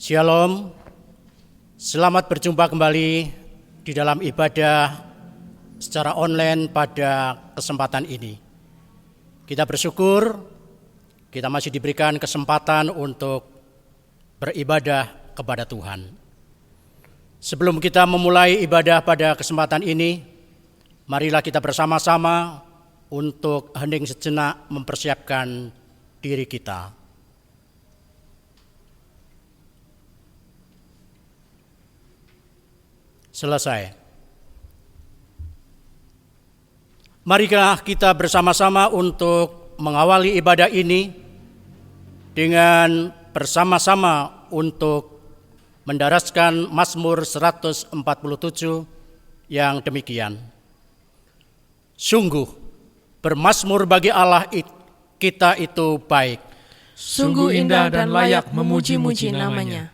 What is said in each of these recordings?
Shalom, selamat berjumpa kembali di dalam ibadah secara online pada kesempatan ini. Kita bersyukur kita masih diberikan kesempatan untuk beribadah kepada Tuhan. Sebelum kita memulai ibadah pada kesempatan ini, marilah kita bersama-sama untuk hening sejenak mempersiapkan diri kita. Selesai. Marilah kita bersama-sama untuk mengawali ibadah ini dengan bersama-sama untuk mendaraskan Mazmur 147 yang demikian. Sungguh bermazmur bagi Allah kita itu baik. Sungguh indah dan layak memuji-muji namanya.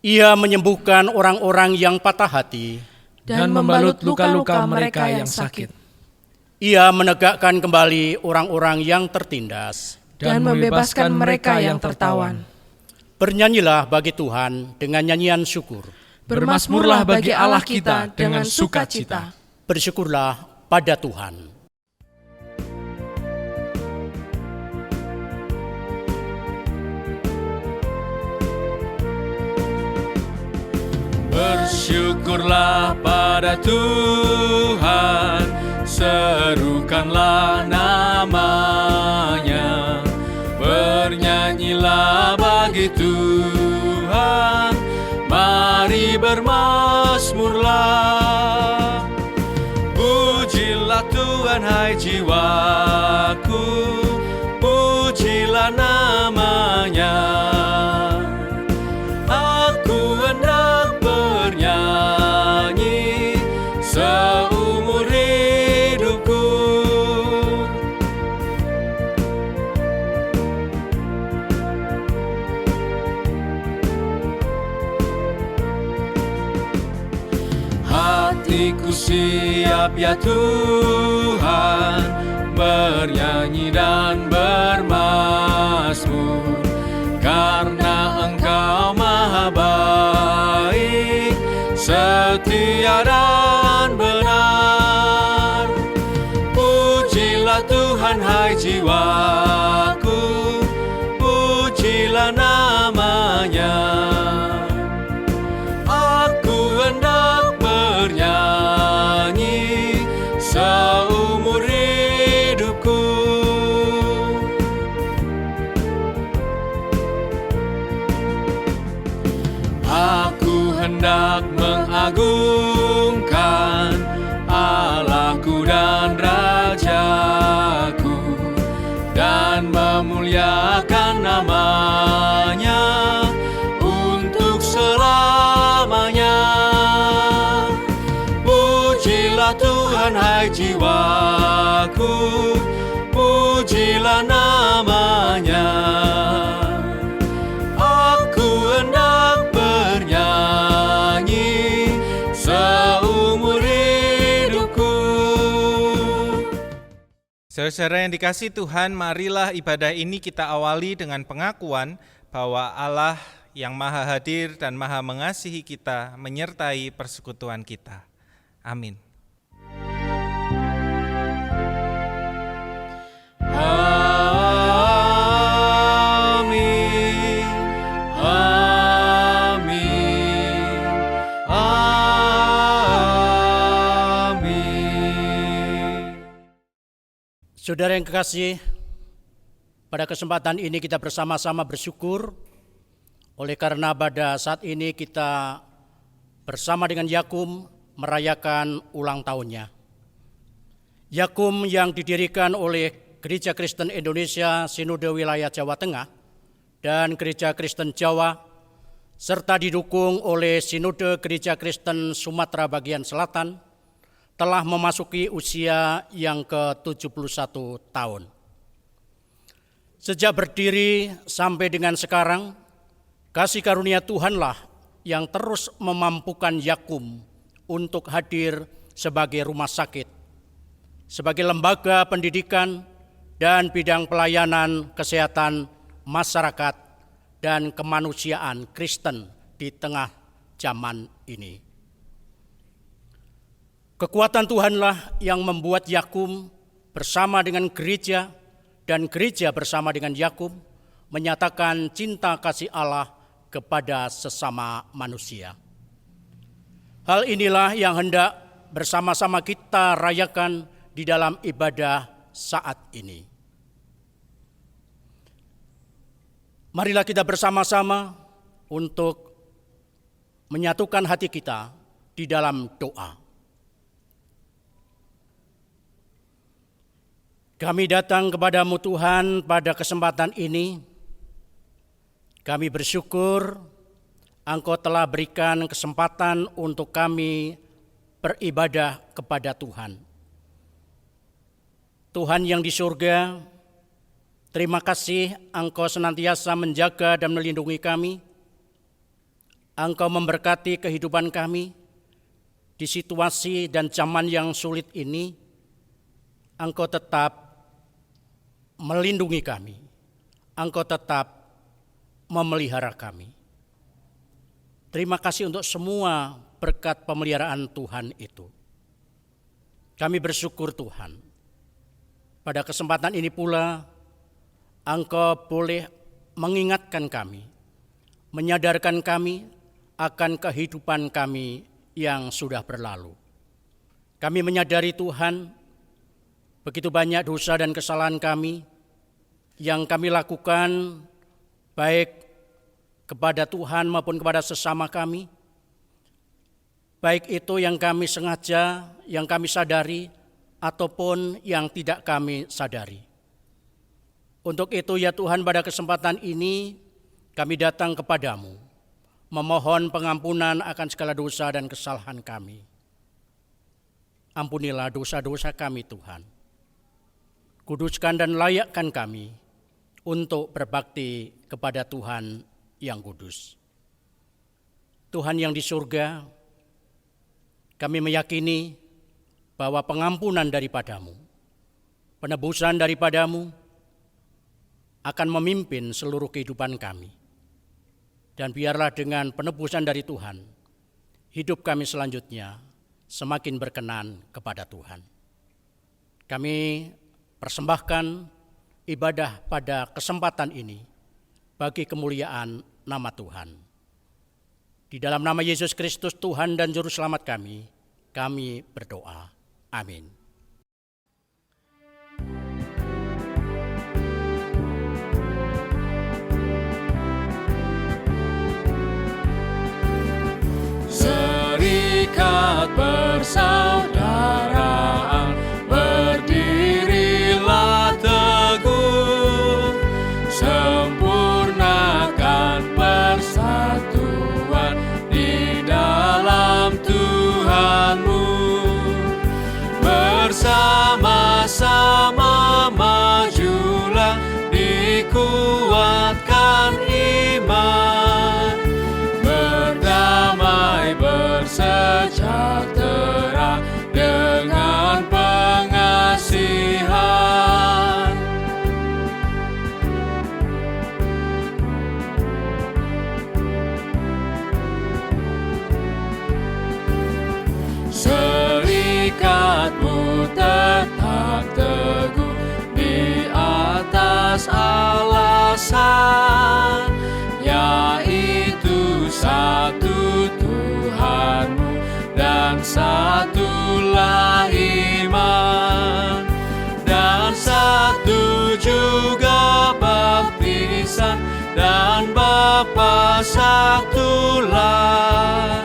Ia menyembuhkan orang-orang yang patah hati dan membalut luka-luka mereka yang sakit. Ia menegakkan kembali orang-orang yang tertindas dan membebaskan mereka yang tertawan. Bernyanyilah bagi Tuhan dengan nyanyian syukur. Bermazmurlah bagi Allah kita dengan sukacita. Bersyukurlah pada Tuhan. Bersyukurlah pada Tuhan, serukanlah namanya. Bernyanyilah bagi Tuhan, mari bermazmurlah. Pujilah Tuhan hai jiwaku, pujilah namanya. Aku hendak bernyanyi seumur hidupku. Hatiku siap ya Tuhan, bernyanyi dan bermazmur, karena Engkau maha baik, setia dan benar. Pujilah Tuhan hai jiwaku, pujilah namanya. Aku hendak bernyanyi seumur hidupku. Aku hendak mengagungkan Allahku dan Rajaku, dan memuliakan namanya untuk selamanya. Pujilah Tuhan hai jiwaku, pujilah namanya. Aku hendak bernyanyi seumur hidupku. Saudara-saudara yang dikasihi Tuhan, marilah ibadah ini kita awali dengan pengakuan bahwa Allah yang maha hadir dan maha mengasihi kita menyertai persekutuan kita. Amin. Amin, amin, amin. Saudara yang kekasih, pada kesempatan ini kita bersama-sama bersyukur oleh karena pada saat ini kita bersama dengan Yakum merayakan ulang tahunnya. Yakum yang didirikan oleh Gereja Kristen Indonesia Sinode Wilayah Jawa Tengah dan Gereja Kristen Jawa, serta didukung oleh Sinode Gereja Kristen Sumatera Bagian Selatan, telah memasuki usia yang ke-71 tahun. Sejak berdiri sampai dengan sekarang, kasih karunia Tuhanlah yang terus memampukan Yakum untuk hadir sebagai rumah sakit, sebagai lembaga pendidikan dan bidang pelayanan kesehatan masyarakat dan kemanusiaan Kristen di tengah zaman ini. Kekuatan Tuhanlah yang membuat Yakub bersama dengan gereja dan gereja bersama dengan Yakub menyatakan cinta kasih Allah kepada sesama manusia. Hal inilah yang hendak bersama-sama kita rayakan di dalam ibadah saat ini. Marilah kita bersama-sama untuk menyatukan hati kita di dalam doa. Kami datang kepadamu Tuhan pada kesempatan ini. Kami bersyukur Engkau telah berikan kesempatan untuk kami beribadah kepada Tuhan. Tuhan yang di surga, terima kasih Engkau senantiasa menjaga dan melindungi kami. Engkau memberkati kehidupan kami di situasi dan zaman yang sulit ini. Engkau tetap melindungi kami. Engkau tetap memelihara kami. Terima kasih untuk semua berkat pemeliharaan Tuhan itu. Kami bersyukur Tuhan. Pada kesempatan ini pula, Engkau boleh mengingatkan kami, menyadarkan kami akan kehidupan kami yang sudah berlalu. Kami menyadari Tuhan, begitu banyak dosa dan kesalahan kami yang kami lakukan baik kepada Tuhan maupun kepada sesama kami, baik itu yang kami sengaja, yang kami sadari, ataupun yang tidak kami sadari. Untuk itu ya Tuhan, pada kesempatan ini kami datang kepadamu, memohon pengampunan akan segala dosa dan kesalahan kami. Ampunilah dosa-dosa kami Tuhan. Kuduskan dan layakkan kami untuk berbakti kepada Tuhan yang kudus. Tuhan yang di surga, kami meyakini bahwa pengampunan daripadamu, penebusan daripadamu akan memimpin seluruh kehidupan kami. Dan biarlah dengan penebusan dari Tuhan, hidup kami selanjutnya semakin berkenan kepada Tuhan. Kami persembahkan ibadah pada kesempatan ini bagi kemuliaan nama Tuhan. Di dalam nama Yesus Kristus Tuhan dan Juru Selamat kami berdoa. Amin. Serikat persaudaraan, berdirilah teguh, sempurnakan persatuan di dalam Tuhanmu. Bersama-sama majulah, dikuatkan iman, berdamai bersejahtera dengan pengasihan. Serikatmu tetap teguh di atas alasan, yaitu satu Tuhanmu dan satulah iman, dan satu juga baptisan, dan Bapa satulah,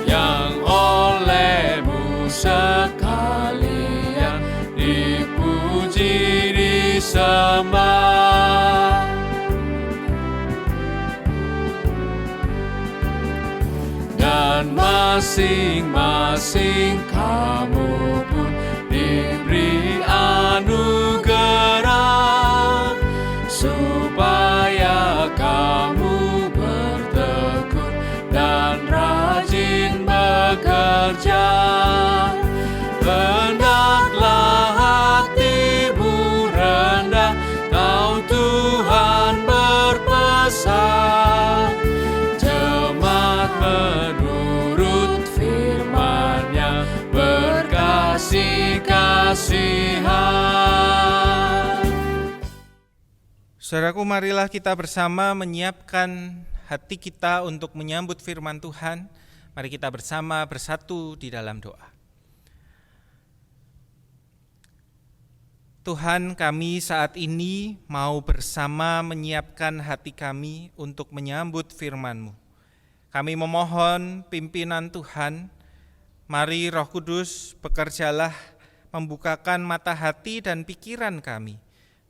yang olehmu sekalian dipuji disembah. Dan masing-masing kamu pun diberi anugerah, supaya kamu bertekun dan rajin bekerja. Hendaklah hatimu rendah, tahu Tuhan berpesan, jemaat Saudaraku, marilah kita bersama menyiapkan hati kita untuk menyambut firman Tuhan. Mari kita bersama bersatu di dalam doa. Tuhan, kami saat ini mau bersama menyiapkan hati kami untuk menyambut firman-Mu. Kami memohon pimpinan Tuhan, mari Roh Kudus bekerjalah membukakan mata hati dan pikiran kami,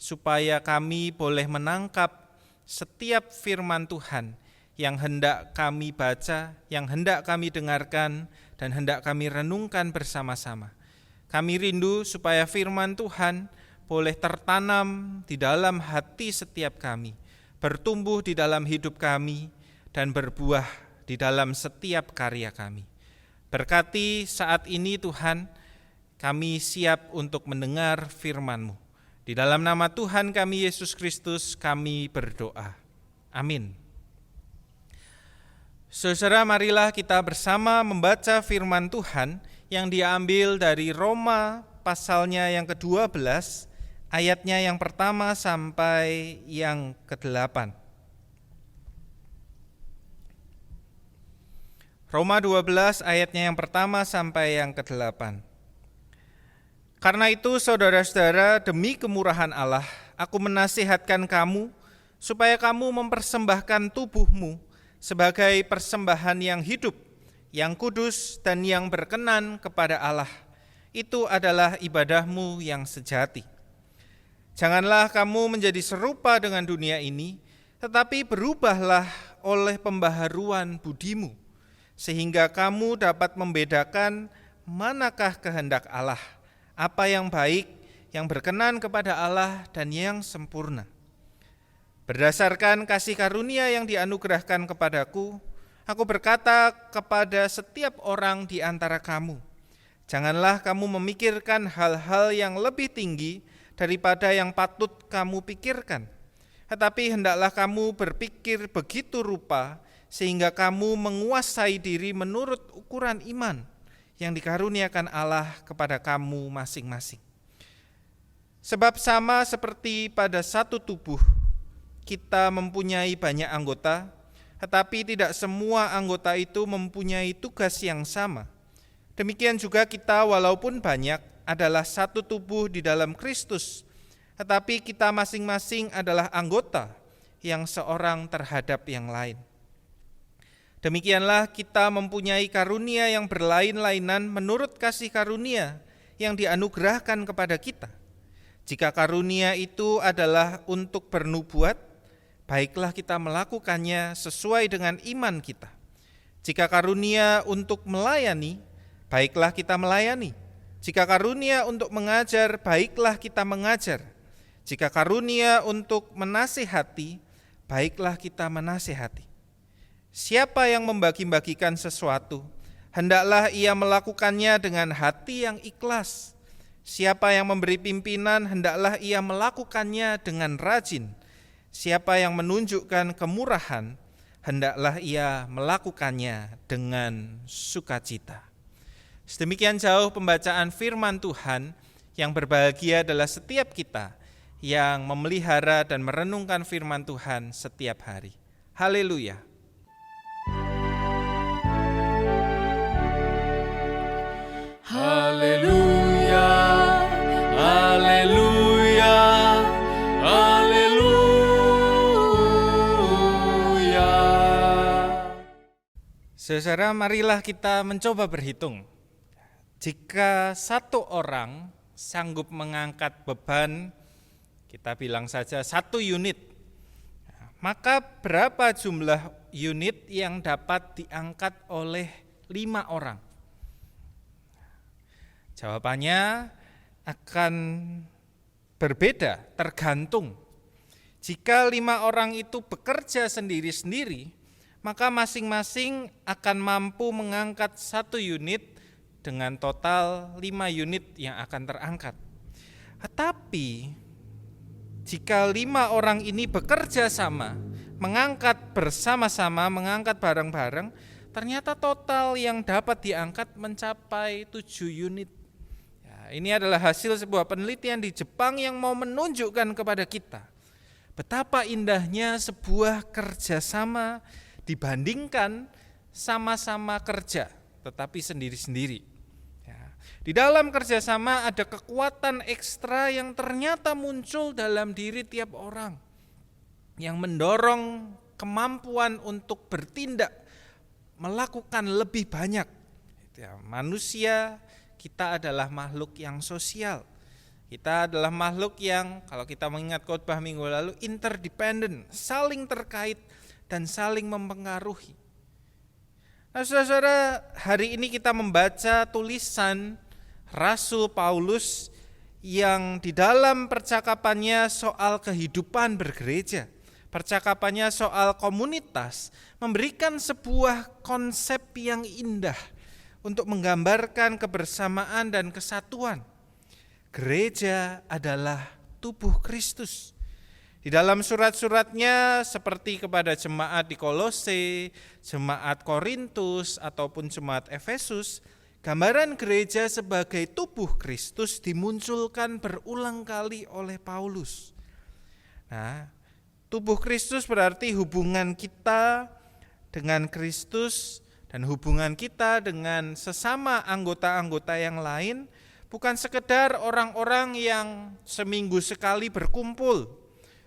supaya kami boleh menangkap setiap firman Tuhan yang hendak kami baca, yang hendak kami dengarkan, dan hendak kami renungkan bersama-sama. Kami rindu supaya firman Tuhan boleh tertanam di dalam hati setiap kami, bertumbuh di dalam hidup kami, dan berbuah di dalam setiap karya kami. Berkati saat ini Tuhan, kami siap untuk mendengar firman-Mu. Di dalam nama Tuhan kami Yesus Kristus kami berdoa. Amin. Saudara, marilah kita bersama membaca firman Tuhan yang diambil dari Roma pasalnya yang ke-12, ayatnya yang pertama sampai yang ke-8. Roma 12 ayatnya yang pertama sampai yang ke-8. Karena itu saudara-saudara, demi kemurahan Allah, aku menasihatkan kamu supaya kamu mempersembahkan tubuhmu sebagai persembahan yang hidup, yang kudus dan yang berkenan kepada Allah. Itu adalah ibadahmu yang sejati. Janganlah kamu menjadi serupa dengan dunia ini, tetapi berubahlah oleh pembaharuan budimu, sehingga kamu dapat membedakan manakah kehendak Allah, apa yang baik, yang berkenan kepada Allah, dan yang sempurna. Berdasarkan kasih karunia yang dianugerahkan kepadaku, aku berkata kepada setiap orang di antara kamu, janganlah kamu memikirkan hal-hal yang lebih tinggi daripada yang patut kamu pikirkan, tetapi hendaklah kamu berpikir begitu rupa sehingga kamu menguasai diri menurut ukuran iman yang dikaruniakan Allah kepada kamu masing-masing. Sebab sama seperti pada satu tubuh, kita mempunyai banyak anggota, tetapi tidak semua anggota itu mempunyai tugas yang sama. Demikian juga kita walaupun banyak adalah satu tubuh di dalam Kristus, tetapi kita masing-masing adalah anggota yang seorang terhadap yang lain. Demikianlah kita mempunyai karunia yang berlain-lainan menurut kasih karunia yang dianugerahkan kepada kita. Jika karunia itu adalah untuk bernubuat, baiklah kita melakukannya sesuai dengan iman kita. Jika karunia untuk melayani, baiklah kita melayani. Jika karunia untuk mengajar, baiklah kita mengajar. Jika karunia untuk menasihati, baiklah kita menasihati. Siapa yang membagi-bagikan sesuatu, hendaklah ia melakukannya dengan hati yang ikhlas. Siapa yang memberi pimpinan, hendaklah ia melakukannya dengan rajin. Siapa yang menunjukkan kemurahan, hendaklah ia melakukannya dengan sukacita. Sedemikian jauh pembacaan firman Tuhan. Yang berbahagia adalah setiap kita yang memelihara dan merenungkan firman Tuhan setiap hari. Haleluya. Haleluya, haleluya, haleluya. Saudara, marilah kita mencoba berhitung. Jika satu orang sanggup mengangkat beban, kita bilang saja 1 unit, maka berapa jumlah unit yang dapat diangkat oleh 5 orang? Jawabannya akan berbeda, tergantung. Jika 5 orang itu bekerja sendiri-sendiri, maka masing-masing akan mampu mengangkat 1 unit dengan total 5 unit yang akan terangkat. Tetapi jika 5 orang ini bekerja sama, mengangkat bersama-sama, mengangkat bareng-bareng, ternyata total yang dapat diangkat mencapai 7 unit. Ini adalah hasil sebuah penelitian di Jepang yang mau menunjukkan kepada kita Betapa indahnya sebuah kerjasama dibandingkan sama-sama kerja, tetapi sendiri-sendiri. Ya. Di dalam kerjasama ada kekuatan ekstra yang ternyata muncul dalam diri tiap orang, yang mendorong kemampuan untuk bertindak, melakukan lebih banyak. Ya, manusia, kita adalah makhluk yang sosial. Kita adalah makhluk yang, kalau kita mengingat khotbah minggu lalu, interdependent, saling terkait dan saling mempengaruhi. Nah, saudara-saudara, hari ini kita membaca tulisan Rasul Paulus yang di dalam percakapannya soal kehidupan bergereja, percakapannya soal komunitas, memberikan sebuah konsep yang indah untuk menggambarkan kebersamaan dan kesatuan. Gereja adalah tubuh Kristus. Di dalam surat-suratnya seperti kepada jemaat di Kolose, jemaat Korintus ataupun jemaat Efesus, gambaran gereja sebagai tubuh Kristus dimunculkan berulang kali oleh Paulus. Nah, tubuh Kristus berarti hubungan kita dengan Kristus dan hubungan kita dengan sesama anggota-anggota yang lain, bukan sekedar orang-orang yang seminggu sekali berkumpul,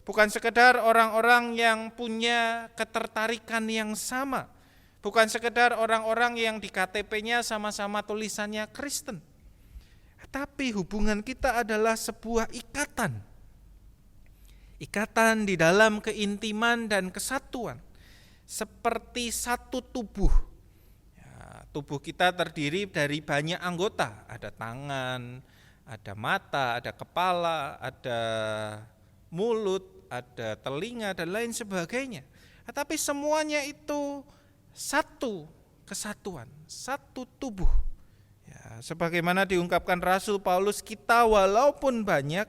bukan sekedar orang-orang yang punya ketertarikan yang sama, bukan sekedar orang-orang yang di KTP-nya sama-sama tulisannya Kristen. Tapi hubungan kita adalah sebuah ikatan. Ikatan di dalam keintiman dan kesatuan, seperti satu tubuh. Tubuh kita terdiri dari banyak anggota, ada tangan, ada mata, ada kepala, ada mulut, ada telinga, dan lain sebagainya. Tetapi semuanya itu satu kesatuan, satu tubuh. Ya, sebagaimana diungkapkan Rasul Paulus, kita walaupun banyak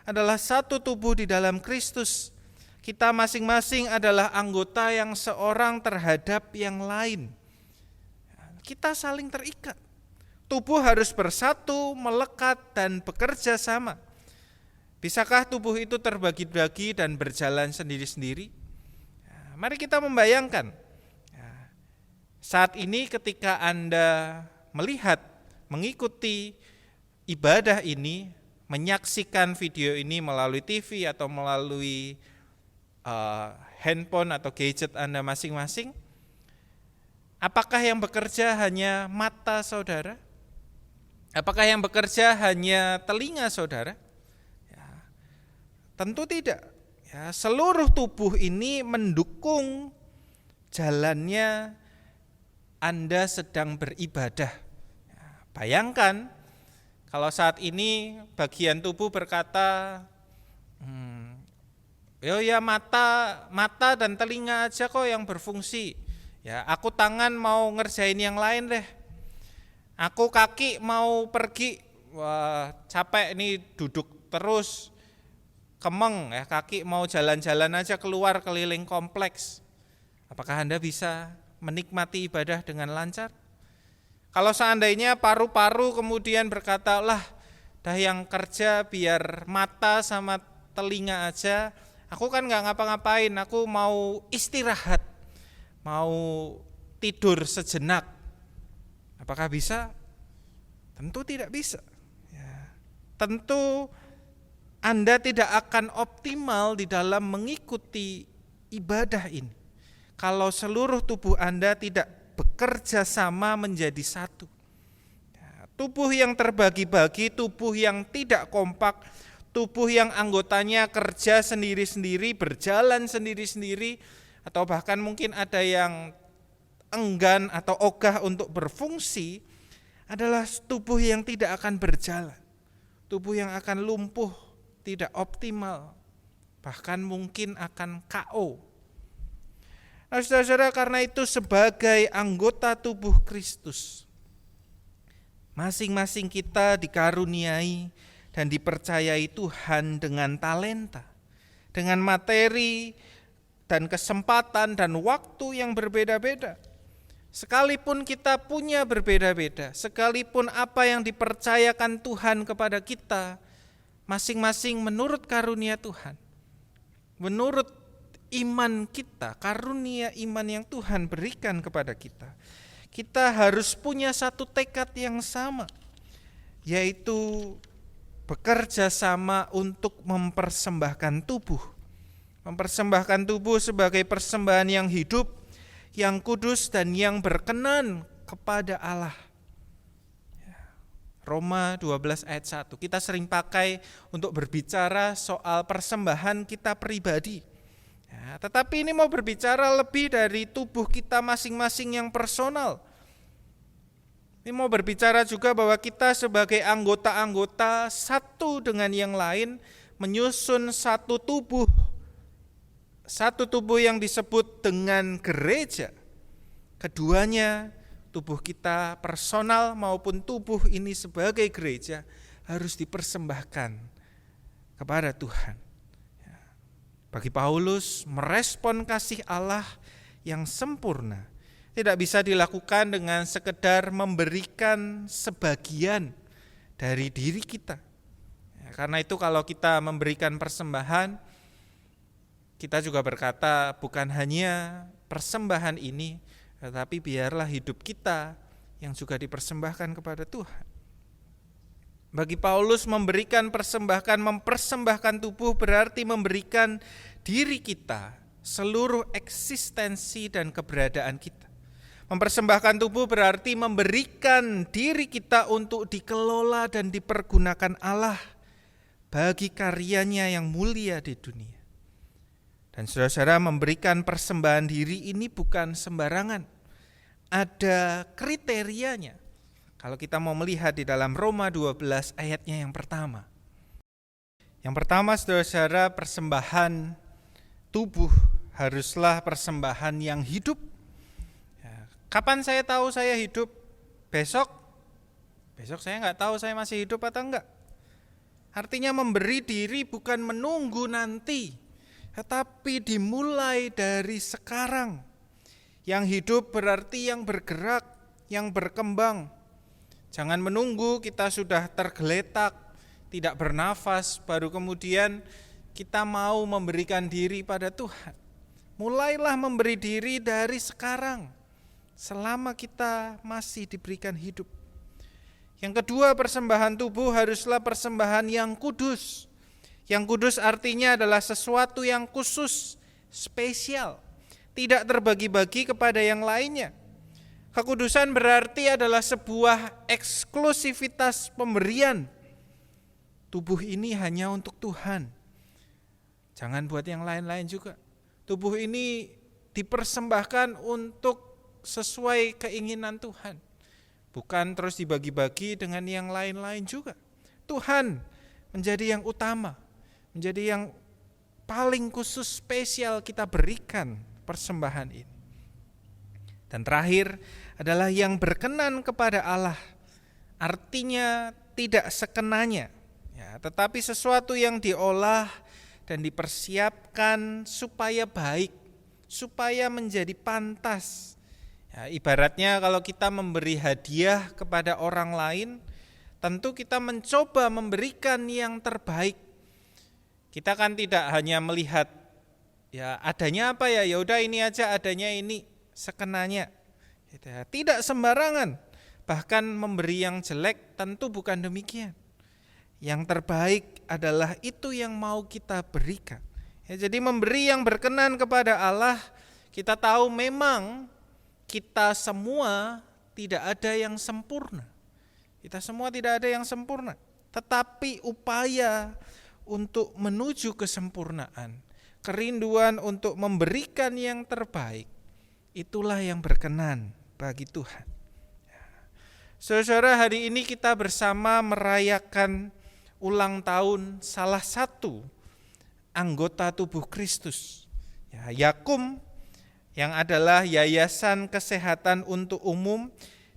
adalah satu tubuh di dalam Kristus. Kita masing-masing adalah anggota yang seorang terhadap yang lain. Kita saling terikat. Tubuh harus bersatu, melekat, dan bekerja sama. Bisakah tubuh itu terbagi-bagi dan berjalan sendiri-sendiri? Mari kita membayangkan. Saat ini ketika Anda melihat, mengikuti ibadah ini, menyaksikan video ini melalui TV atau melalui handphone atau gadget Anda masing-masing, apakah yang bekerja hanya mata saudara? Apakah yang bekerja hanya telinga saudara? Ya, tentu tidak. Ya, seluruh tubuh ini mendukung jalannya Anda sedang beribadah. Ya, bayangkan kalau saat ini bagian tubuh berkata, ya mata dan telinga aja kok yang berfungsi. Ya, aku tangan mau ngerjain yang lain deh. Aku kaki mau pergi, wah capek nih duduk terus, kemeng ya, kaki mau jalan-jalan aja keluar keliling kompleks. Apakah Anda bisa menikmati ibadah dengan lancar? Kalau seandainya paru-paru kemudian berkata, lah dah yang kerja biar mata sama telinga aja, aku kan gak ngapa-ngapain, aku mau istirahat, mau tidur sejenak. Apakah bisa? Tentu tidak bisa. Ya. Tentu Anda tidak akan optimal di dalam mengikuti ibadah ini kalau seluruh tubuh Anda tidak bekerja sama menjadi satu. Ya. Tubuh yang terbagi-bagi, tubuh yang tidak kompak, tubuh yang anggotanya kerja sendiri-sendiri, berjalan sendiri-sendiri, atau bahkan mungkin ada yang enggan atau ogah untuk berfungsi, adalah tubuh yang tidak akan berjalan, tubuh yang akan lumpuh, tidak optimal, bahkan mungkin akan KO. Nah, saudara-saudara, karena itu sebagai anggota tubuh Kristus, masing-masing kita dikaruniai dan dipercayai Tuhan dengan talenta, dengan materi dan kesempatan dan waktu yang berbeda-beda. Sekalipun kita punya berbeda-beda, sekalipun apa yang dipercayakan Tuhan kepada kita masing-masing menurut karunia Tuhan, menurut iman kita, karunia iman yang Tuhan berikan kepada kita, kita harus punya satu tekad yang sama, yaitu bekerja sama untuk mempersembahkan tubuh. Mempersembahkan tubuh sebagai persembahan yang hidup, yang kudus dan yang berkenan kepada Allah. Roma 12 ayat 1. Kita sering pakai untuk berbicara soal persembahan kita pribadi. Ya, tetapi ini mau berbicara lebih dari tubuh kita masing-masing yang personal. Ini mau berbicara juga bahwa kita sebagai anggota-anggota satu dengan yang lain menyusun satu tubuh. Satu tubuh yang disebut dengan gereja. Keduanya, tubuh kita personal maupun tubuh ini sebagai gereja harus dipersembahkan kepada Tuhan. Bagi Paulus, merespon kasih Allah yang sempurna tidak bisa dilakukan dengan sekedar memberikan sebagian dari diri kita. Karena itu kalau kita memberikan persembahan, kita juga berkata bukan hanya persembahan ini, tetapi biarlah hidup kita yang juga dipersembahkan kepada Tuhan. Bagi Paulus memberikan mempersembahkan tubuh berarti memberikan diri kita, seluruh eksistensi dan keberadaan kita. Mempersembahkan tubuh berarti memberikan diri kita untuk dikelola dan dipergunakan Allah bagi karyanya yang mulia di dunia. Dan saudara-saudara, memberikan persembahan diri ini bukan sembarangan. Ada kriterianya. Kalau kita mau melihat di dalam Roma 12 ayatnya yang pertama. Yang pertama, saudara-saudara, persembahan tubuh haruslah persembahan yang hidup. Ya, kapan saya tahu saya hidup? Besok? Besok saya nggak tahu saya masih hidup atau enggak. Artinya memberi diri bukan menunggu nanti, tetapi dimulai dari sekarang. Yang hidup berarti yang bergerak, yang berkembang. Jangan menunggu kita sudah tergeletak, tidak bernafas, baru kemudian kita mau memberikan diri pada Tuhan. Mulailah memberi diri dari sekarang, selama kita masih diberikan hidup. Yang kedua, persembahan tubuh haruslah persembahan yang kudus. Yang kudus artinya adalah sesuatu yang khusus, spesial, tidak terbagi-bagi kepada yang lainnya. Kekudusan berarti adalah sebuah eksklusivitas pemberian. Tubuh ini hanya untuk Tuhan. Jangan buat yang lain-lain juga. Tubuh ini dipersembahkan untuk sesuai keinginan Tuhan. Bukan terus dibagi-bagi dengan yang lain-lain juga. Tuhan menjadi yang utama, menjadi yang paling khusus spesial kita berikan persembahan ini. Dan terakhir adalah yang berkenan kepada Allah. Artinya tidak sekenanya, ya, tetapi sesuatu yang diolah dan dipersiapkan supaya baik, supaya menjadi pantas. Ya, ibaratnya kalau kita memberi hadiah kepada orang lain, tentu kita mencoba memberikan yang terbaik. Kita kan tidak hanya melihat ya adanya apa ya udah ini aja adanya ini sekenanya. Tidak sembarangan. Bahkan memberi yang jelek tentu bukan demikian. Yang terbaik adalah itu yang mau kita berikan. Ya, jadi memberi yang berkenan kepada Allah, kita tahu memang kita semua tidak ada yang sempurna. Kita semua tidak ada yang sempurna. Tetapi upaya untuk menuju kesempurnaan, kerinduan untuk memberikan yang terbaik, itulah yang berkenan bagi Tuhan. Saudara, hari ini kita bersama merayakan ulang tahun salah satu anggota tubuh Kristus, Yakum, yang adalah yayasan kesehatan untuk umum,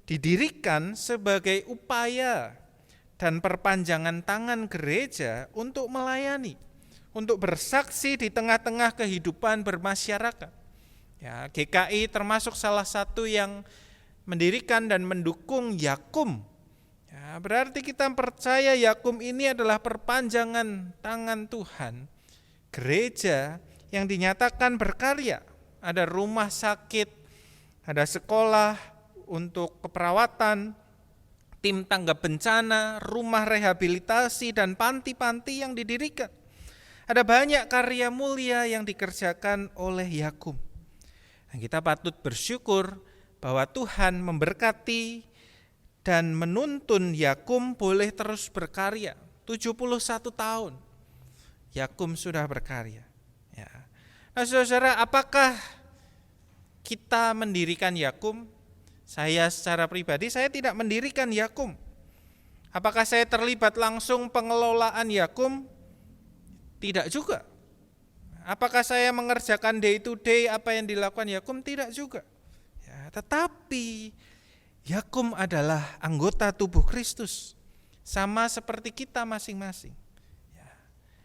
didirikan sebagai upaya dan perpanjangan tangan gereja untuk melayani, untuk bersaksi di tengah-tengah kehidupan bermasyarakat. Ya, GKI termasuk salah satu yang mendirikan dan mendukung Yakum. Ya, berarti kita percaya Yakum ini adalah perpanjangan tangan Tuhan. Gereja yang dinyatakan berkarya. Ada rumah sakit, ada sekolah untuk keperawatan, tim tanggap bencana, rumah rehabilitasi, dan panti-panti yang didirikan. Ada banyak karya mulia yang dikerjakan oleh Yakum. Dan kita patut bersyukur bahwa Tuhan memberkati dan menuntun Yakum boleh terus berkarya. 71 tahun Yakum sudah berkarya. Ya. Nah, saudara, apakah kita mendirikan Yakum? Saya secara pribadi, saya tidak mendirikan Yakum. Apakah saya terlibat langsung pengelolaan Yakum? Tidak juga. Apakah saya mengerjakan day to day apa yang dilakukan Yakum? Tidak juga. Ya, tetapi Yakum adalah anggota tubuh Kristus, sama seperti kita masing-masing. Ya.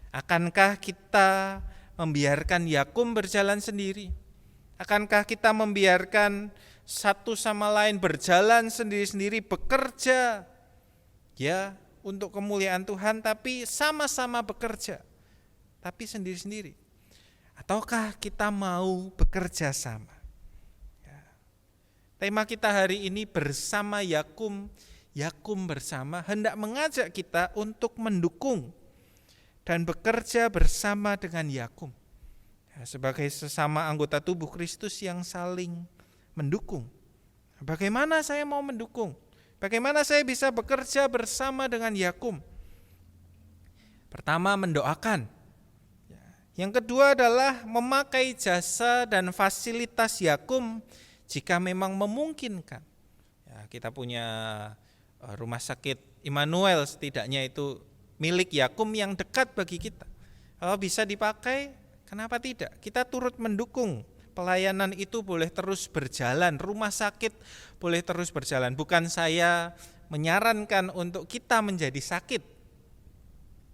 Akankah kita membiarkan Yakum berjalan sendiri? Akankah kita membiarkan satu sama lain berjalan sendiri-sendiri, bekerja ya untuk kemuliaan Tuhan, tapi sama-sama bekerja, tapi sendiri-sendiri? Ataukah kita mau bekerja sama? Ya. Tema kita hari ini bersama Yakum, Yakum bersama, hendak mengajak kita untuk mendukung dan bekerja bersama dengan Yakum. Ya, sebagai sesama anggota tubuh Kristus yang saling mendukung. Bagaimana saya mau mendukung? Bagaimana saya bisa bekerja bersama dengan Yakum? Pertama, mendoakan. Yang kedua adalah memakai jasa dan fasilitas Yakum jika memang memungkinkan. Ya, kita punya rumah sakit Immanuel, setidaknya itu milik Yakum yang dekat bagi kita. Kalau bisa dipakai, kenapa tidak? Kita turut mendukung. Pelayanan itu boleh terus berjalan, rumah sakit boleh terus berjalan. Bukan saya menyarankan untuk kita menjadi sakit,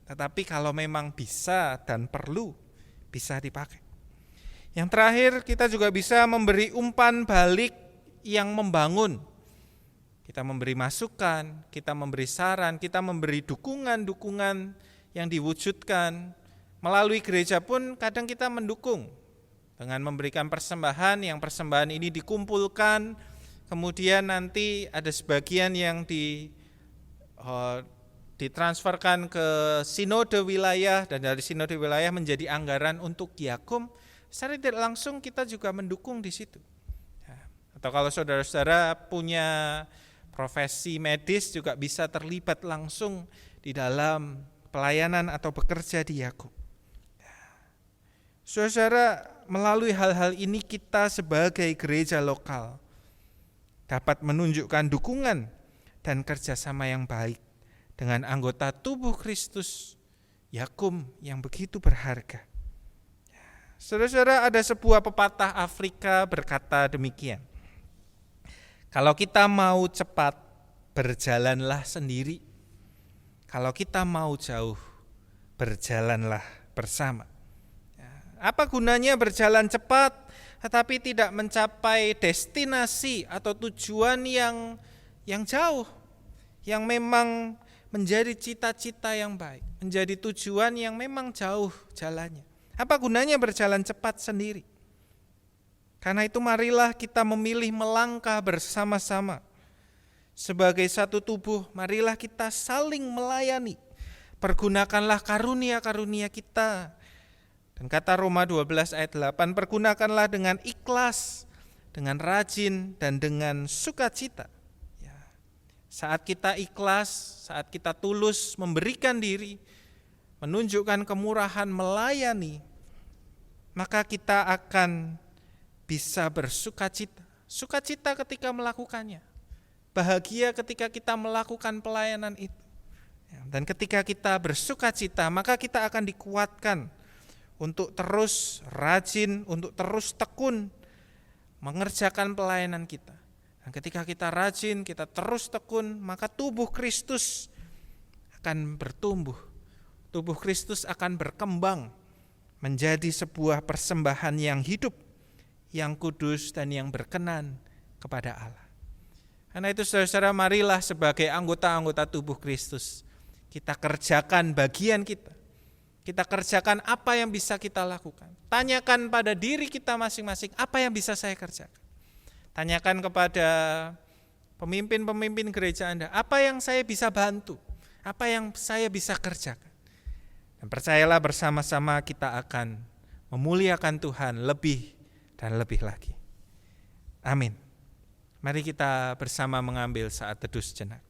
tetapi kalau memang bisa dan perlu, bisa dipakai. Yang terakhir, kita juga bisa memberi umpan balik yang membangun. Kita memberi masukan, kita memberi saran, kita memberi dukungan-dukungan yang diwujudkan. Melalui gereja pun kadang kita mendukung dengan memberikan persembahan, yang persembahan ini dikumpulkan, kemudian nanti ada sebagian yang ditransferkan ke sinode wilayah, dan dari sinode wilayah menjadi anggaran untuk Yakum. Secara tidak langsung kita juga mendukung di situ. Atau kalau saudara-saudara punya profesi medis juga bisa terlibat langsung di dalam pelayanan atau bekerja di Yakum. Saudara, melalui hal-hal ini kita sebagai gereja lokal dapat menunjukkan dukungan dan kerjasama yang baik dengan anggota tubuh Kristus, Yakum, yang begitu berharga. Saudara-saudara, ada sebuah pepatah Afrika berkata demikian: kalau kita mau cepat, berjalanlah sendiri. Kalau kita mau jauh, berjalanlah bersama. Apa gunanya berjalan cepat tetapi tidak mencapai destinasi atau tujuan yang jauh, yang memang menjadi cita-cita yang baik, menjadi tujuan yang memang jauh jalannya? Apa gunanya berjalan cepat sendiri? Karena itu marilah kita memilih melangkah bersama-sama. Sebagai satu tubuh, marilah kita saling melayani. Pergunakanlah karunia-karunia kita. Dan kata Roma 12 ayat 8, pergunakanlah dengan ikhlas, dengan rajin, dan dengan sukacita. Ya. Saat kita ikhlas, saat kita tulus memberikan diri, menunjukkan kemurahan, melayani, maka kita akan bisa bersukacita. Sukacita ketika melakukannya. Bahagia ketika kita melakukan pelayanan itu. Dan ketika kita bersukacita, maka kita akan dikuatkan untuk terus rajin, untuk terus tekun mengerjakan pelayanan kita. Dan ketika kita rajin, kita terus tekun, maka tubuh Kristus akan bertumbuh. Tubuh Kristus akan berkembang menjadi sebuah persembahan yang hidup, yang kudus, dan yang berkenan kepada Allah. Karena itu saudara-saudara, marilah sebagai anggota-anggota tubuh Kristus kita kerjakan bagian kita. Kita kerjakan apa yang bisa kita lakukan. Tanyakan pada diri kita masing-masing, apa yang bisa saya kerjakan. Tanyakan kepada pemimpin-pemimpin gereja Anda, apa yang saya bisa bantu, apa yang saya bisa kerjakan. Dan percayalah bersama-sama kita akan memuliakan Tuhan lebih dan lebih lagi. Amin. Mari kita bersama mengambil saat teduh sejenak.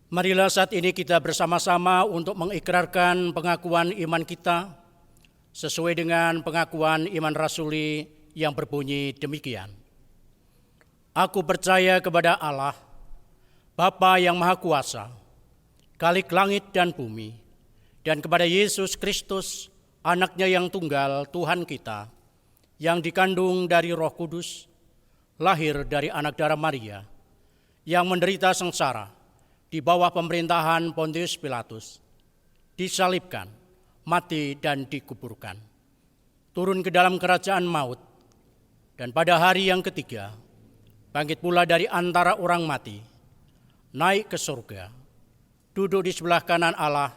Marilah saat ini kita bersama-sama untuk mengikrarkan pengakuan iman kita sesuai dengan pengakuan iman rasuli yang berbunyi demikian. Aku percaya kepada Allah, Bapa yang Maha Kuasa, Khalik langit dan bumi, dan kepada Yesus Kristus, Anak-Nya yang tunggal, Tuhan kita, yang dikandung dari Roh Kudus, lahir dari anak darah Maria, yang menderita sengsara di bawah pemerintahan Pontius Pilatus, disalibkan, mati dan dikuburkan, turun ke dalam kerajaan maut, dan pada hari yang ketiga, bangkit pula dari antara orang mati, naik ke surga, duduk di sebelah kanan Allah,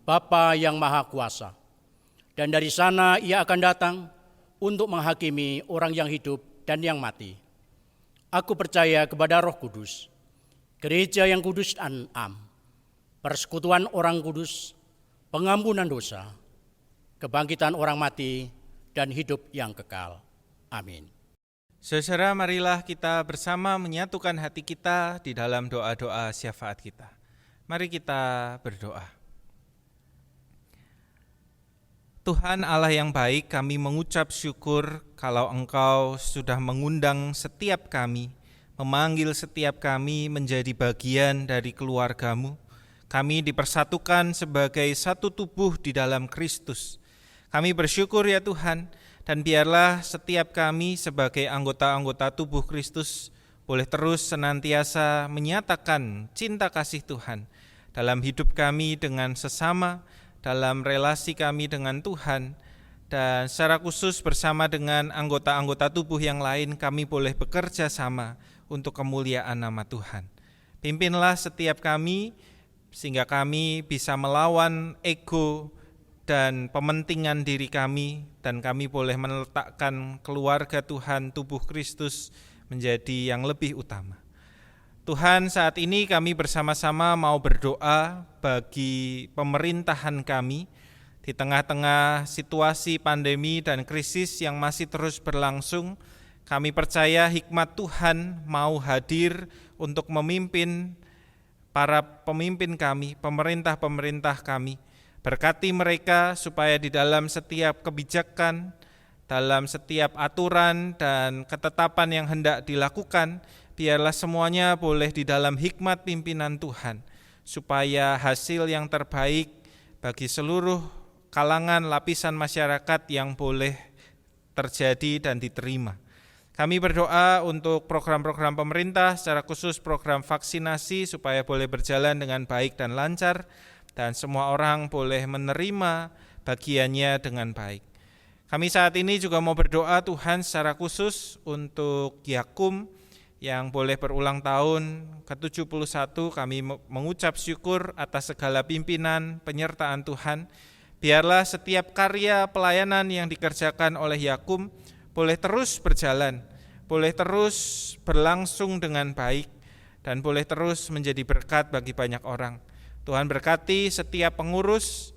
Bapa yang Maha Kuasa, dan dari sana Ia akan datang untuk menghakimi orang yang hidup dan yang mati. Aku percaya kepada Roh Kudus, Gereja yang kudus dan am, persekutuan orang kudus, pengampunan dosa, kebangkitan orang mati, dan hidup yang kekal. Amin. Saudara, marilah kita bersama menyatukan hati kita di dalam doa-doa syafaat kita. Mari kita berdoa. Tuhan Allah yang baik, kami mengucap syukur kalau Engkau sudah mengundang setiap kami, memanggil setiap kami menjadi bagian dari keluarga-Mu. Kami dipersatukan sebagai satu tubuh di dalam Kristus. Kami bersyukur ya Tuhan, dan biarlah setiap kami sebagai anggota-anggota tubuh Kristus boleh terus senantiasa menyatakan cinta kasih Tuhan dalam hidup kami dengan sesama, dalam relasi kami dengan Tuhan, dan secara khusus bersama dengan anggota-anggota tubuh yang lain kami boleh bekerja sama untuk kemuliaan nama Tuhan. Pimpinlah setiap kami sehingga kami bisa melawan ego dan pementingan diri kami, dan kami boleh meletakkan keluarga Tuhan, tubuh Kristus menjadi yang lebih utama. Tuhan, saat ini kami bersama-sama mau berdoa bagi pemerintahan kami di tengah-tengah situasi pandemi dan krisis yang masih terus berlangsung. Kami percaya hikmat Tuhan mau hadir untuk memimpin para pemimpin kami, pemerintah-pemerintah kami. Berkati mereka supaya di dalam setiap kebijakan, dalam setiap aturan dan ketetapan yang hendak dilakukan, biarlah semuanya boleh di dalam hikmat pimpinan Tuhan, supaya hasil yang terbaik bagi seluruh kalangan lapisan masyarakat yang boleh terjadi dan diterima. Kami berdoa untuk program-program pemerintah, secara khusus program vaksinasi supaya boleh berjalan dengan baik dan lancar, dan semua orang boleh menerima bagiannya dengan baik. Kami saat ini juga mau berdoa Tuhan secara khusus untuk Yakum yang boleh berulang tahun ke-71. Kami mengucap syukur atas segala pimpinan penyertaan Tuhan. Biarlah setiap karya pelayanan yang dikerjakan oleh Yakum boleh terus berjalan, boleh terus berlangsung dengan baik, dan boleh terus menjadi berkat bagi banyak orang. Tuhan berkati setiap pengurus,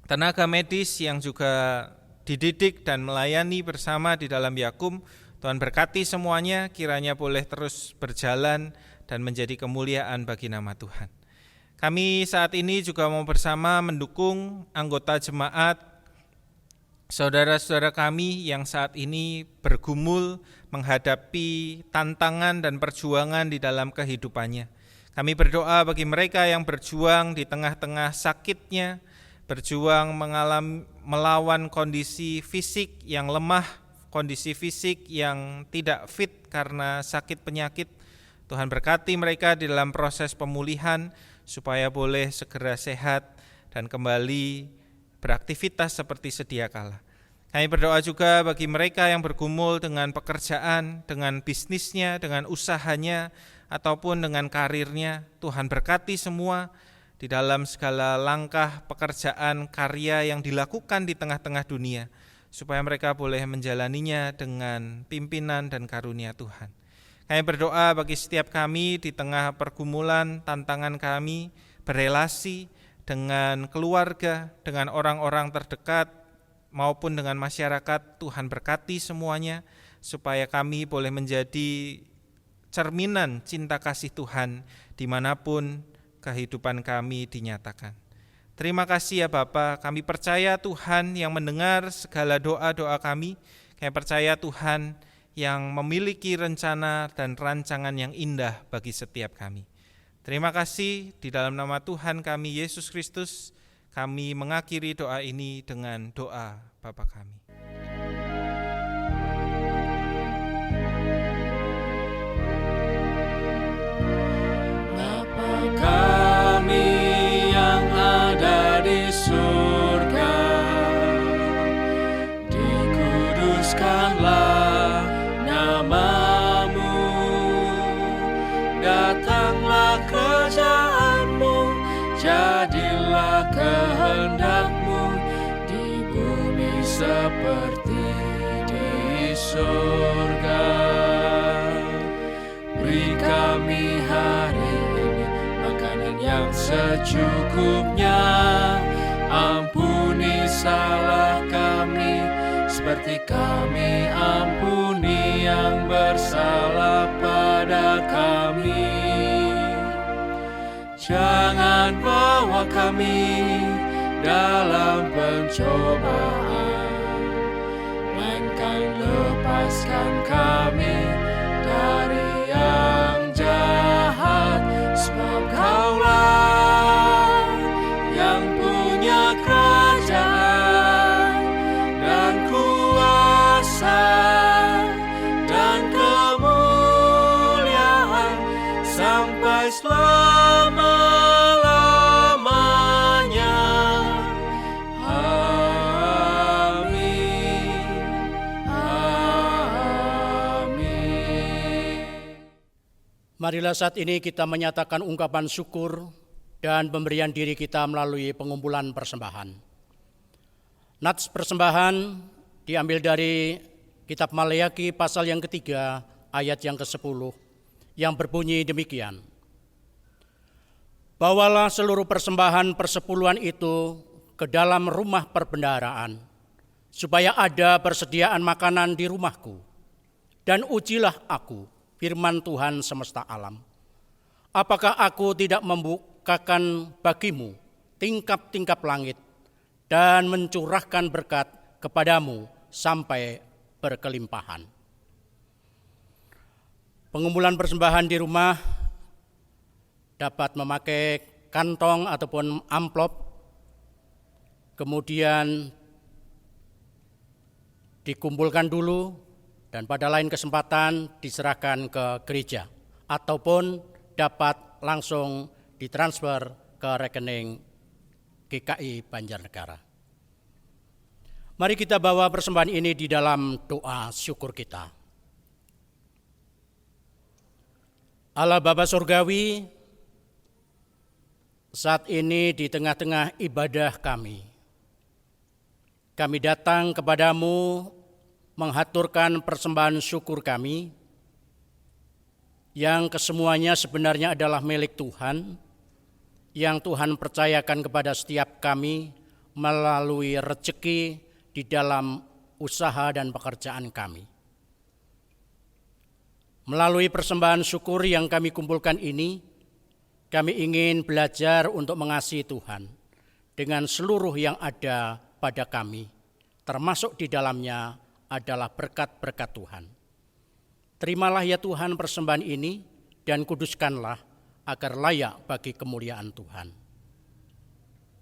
tenaga medis yang juga dididik dan melayani bersama di dalam Yakum. Tuhan berkati semuanya, kiranya boleh terus berjalan dan menjadi kemuliaan bagi nama Tuhan. Kami saat ini juga mau bersama mendukung anggota jemaat, saudara-saudara kami yang saat ini bergumul menghadapi tantangan dan perjuangan di dalam kehidupannya. Kami berdoa bagi mereka yang berjuang di tengah-tengah sakitnya, berjuang melawan kondisi fisik yang lemah, kondisi fisik yang tidak fit karena sakit penyakit. Tuhan berkati mereka di dalam proses pemulihan, supaya boleh segera sehat dan kembali beraktivitas seperti sedia kala. Kami berdoa juga bagi mereka yang bergumul dengan pekerjaan, dengan bisnisnya, dengan usahanya, ataupun dengan karirnya. Tuhan berkati semua di dalam segala langkah pekerjaan karya yang dilakukan di tengah-tengah dunia, supaya mereka boleh menjalaninya dengan pimpinan dan karunia Tuhan. Kami berdoa bagi setiap kami di tengah pergumulan, tantangan kami, berelasi dengan keluarga, dengan orang-orang terdekat, maupun dengan masyarakat. Tuhan berkati semuanya, supaya kami boleh menjadi cerminan cinta kasih Tuhan dimanapun kehidupan kami dinyatakan. Terima kasih ya Bapa, kami percaya Tuhan yang mendengar segala doa-doa kami. Kami percaya Tuhan yang memiliki rencana dan rancangan yang indah bagi setiap kami. Terima kasih, di dalam nama Tuhan kami Yesus Kristus, kami mengakhiri doa ini dengan doa Bapa kami. Bapa kami yang ada di surga, dikuduskanlah nama-Mu, datanglah kerajaan-Mu, jadilah kehendak-Mu di bumi seperti di surga. Beri kami hari ini makanan yang secukupnya, ampuni salah kami seperti kami ampuni yang bersalah pada kami. Jangan bawa kami dalam pencobaan, melainkan lepaskan kami dari yang jahat. Sebab Kaulah yang punya kerajaan dan kuasa dan kemuliaan sampai selama-lamanya. Amin. Amin. Marilah saat ini kita menyatakan ungkapan syukur dan pemberian diri kita melalui pengumpulan persembahan. Nats persembahan diambil dari kitab Maleakhi pasal yang ketiga ayat yang ke-10 yang berbunyi demikian. Bawalah seluruh persembahan persepuluhan itu ke dalam rumah perbendaharaan, supaya ada persediaan makanan di rumahku. Dan ujilah aku, firman Tuhan semesta alam. Apakah aku tidak membukakan bagimu tingkap-tingkap langit dan mencurahkan berkat kepadamu sampai berkelimpahan. Pengumpulan persembahan di rumah dapat memakai kantong ataupun amplop, kemudian dikumpulkan dulu dan pada lain kesempatan diserahkan ke gereja ataupun dapat langsung ditransfer ke rekening GKI Banjarnegara. Mari kita bawa persembahan ini di dalam doa syukur kita. Allah Bapa Surgawi, saat ini di tengah-tengah ibadah kami datang kepadamu menghaturkan persembahan syukur kami yang kesemuanya sebenarnya adalah milik Tuhan, yang Tuhan percayakan kepada setiap kami melalui rezeki di dalam usaha dan pekerjaan kami. Melalui persembahan syukur yang kami kumpulkan ini, kami ingin belajar untuk mengasihi Tuhan dengan seluruh yang ada pada kami, termasuk di dalamnya adalah berkat-berkat Tuhan. Terimalah ya Tuhan persembahan ini dan kuduskanlah agar layak bagi kemuliaan Tuhan.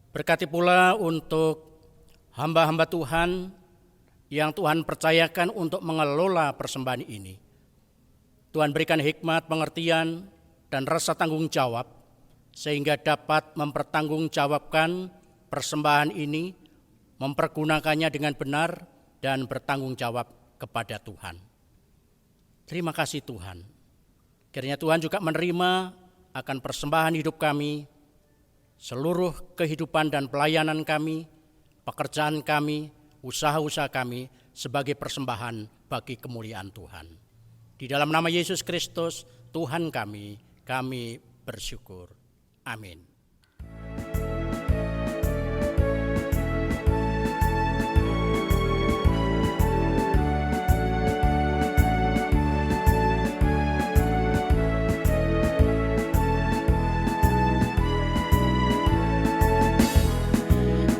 Berkati pula untuk hamba-hamba Tuhan yang Tuhan percayakan untuk mengelola persembahan ini. Tuhan berikan hikmat, pengertian, dan rasa tanggung jawab sehingga dapat mempertanggungjawabkan persembahan ini, mempergunakannya dengan benar dan bertanggung jawab kepada Tuhan. Terima kasih Tuhan. Kiranya Tuhan juga menerima akan persembahan hidup kami, seluruh kehidupan dan pelayanan kami, pekerjaan kami, usaha-usaha kami sebagai persembahan bagi kemuliaan Tuhan. Di dalam nama Yesus Kristus, Tuhan kami bersyukur. Amin.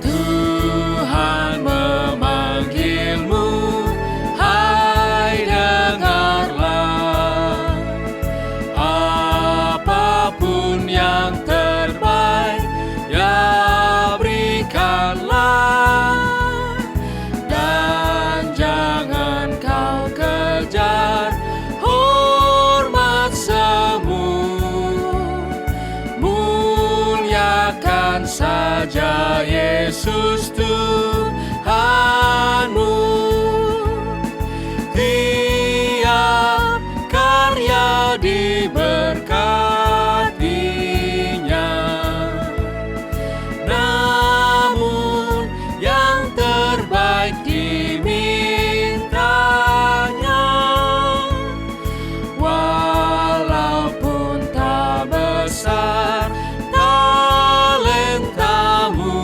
Tuhan memanggilmu, hai dengarlah. Apapun yang terbaik, ya berikanlah. Dan jangan kau kejar hormat semu, muliakan saja Yesus Tuhanmu. Tiap karya diberkatinya, namun yang terbaik dimintanya. Walaupun tak besar talentamu,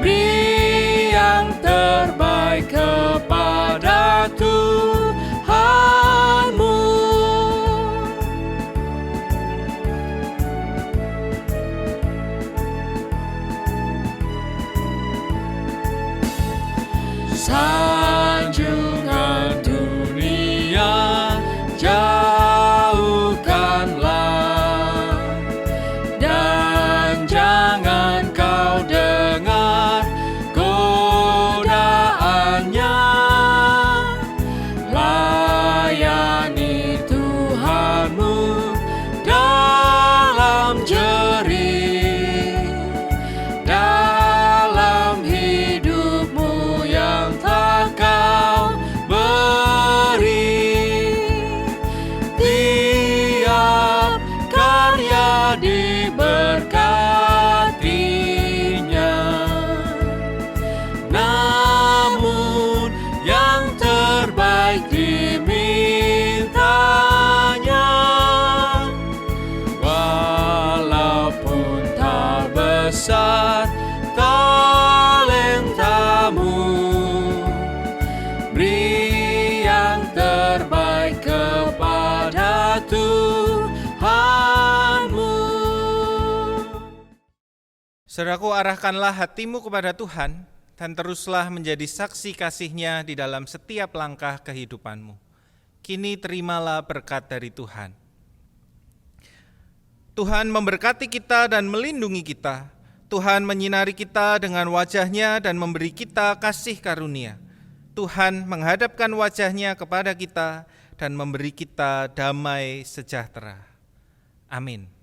beri yang terbaik kepada Tuhanmu. Sanjungan dunia jauhkanlah, dan jangan kau dengar godaannya. Layani Tuhanmu dalam jerih, dalam hidupmu yang tak kau beri. Tiap karya diberkatinya, namun yang terbaik dimintanya. Walaupun tak besar talentamu, beri yang terbaik kepada Tuhanmu. Saudaraku, arahkanlah hatimu kepada Tuhan dan teruslah menjadi saksi kasih-Nya di dalam setiap langkah kehidupanmu. Kini terimalah berkat dari Tuhan. Tuhan memberkati kita dan melindungi kita. Tuhan menyinari kita dengan wajah-Nya dan memberi kita kasih karunia. Tuhan menghadapkan wajah-Nya kepada kita dan memberi kita damai sejahtera. Amin.